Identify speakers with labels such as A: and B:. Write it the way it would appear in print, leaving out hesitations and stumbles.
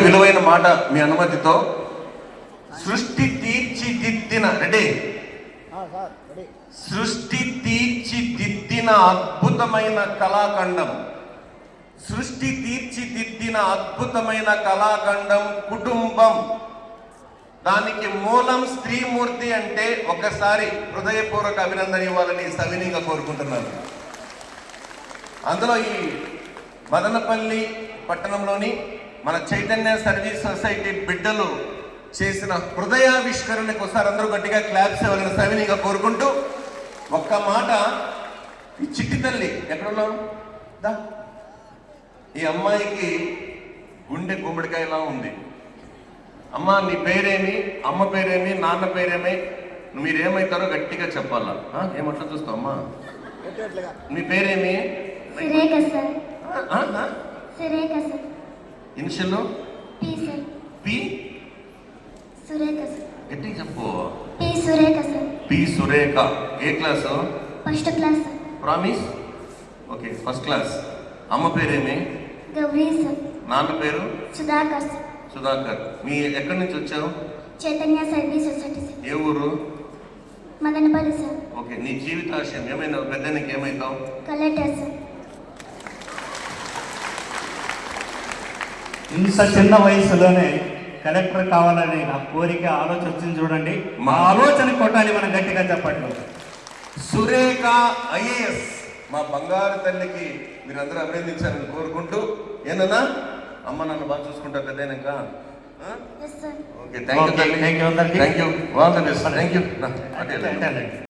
A: విలువైన మాట మీ అనుమతితో, సృష్టి తీర్చిదిద్దిన రెడీ సృష్టి తీర్చిదిద్దిన అద్భుతమైన కళాఖండం, సృష్టి తీర్చిదిద్దిన అద్భుతమైన కళాఖండం కుటుంబం. దానికి మూలం స్త్రీమూర్తి అంటే ఒకసారి హృదయపూర్వక అభినందన ఇవ్వాలని సవినీయంగా కోరుకుంటున్నాను. అందులో ఈ మదనపల్లి పట్టణంలోని మన చైతన్య సర్వీస్ సొసైటీ బిడ్డలు చేసిన హృదయావిష్కరణకు ఒకసారి అందరూ గట్టిగా క్లాప్స్ ఇవ్వాలని సవినీయంగా కోరుకుంటూ, ఒక్క మాట, ఈ చిట్టి తల్లి ఎక్కడున్నావు దా, ఈ అమ్మాయికి గుండె గుమ్మడికాయలా ఉంది. అమ్మ నీ పేరేమి, అమ్మ పేరేమి, నాన్న పేరేమి, మీరేమవుతారో గట్టిగా చెప్పాలా? ఏమట్లా చూస్తావు అమ్మా? మీ పేరేమి? ఇనిషియల్ పి, గట్టిగా చెప్పు. పి సురేఖ. ఏ class?
B: First class.
A: Promise? Okay, first class. అమ్మ పేరేమి?
B: గౌరీ సార్.
A: నాన్న పేరు?
B: సుధాకర్ సార్.
A: సుధాకర్. మీ ఎక్కడి నుంచి వచ్చావు?
B: Chaitanya service society sir.
A: ఏ ఊరు?
B: మదనపల్లి సార్.
A: ఓకే, నీ జీవితాశయం ఏమైనా పెద్దనికి ఏమైతావు?
B: Collector sir.
C: ఇంత చిన్న వయసులోనే కలెక్టర్ కావాలని నా కోరిక, ఆలోచన వచ్చింది చూడండి. మా ఆలోచన కొట్టాలి మనం గట్టిగా చెప్పట్లు.
A: సురేఖ ఐఏఎస్ మా బంగారు తల్లికి మీరందరూ అభినందించాలని కోరుకుంటూ, ఏనన్నా అమ్మ నన్ను బాగా చూసుకుంటా పెద్దయినాక. Okay, thank you.
C: Thank you.
A: Thank you. Thank you.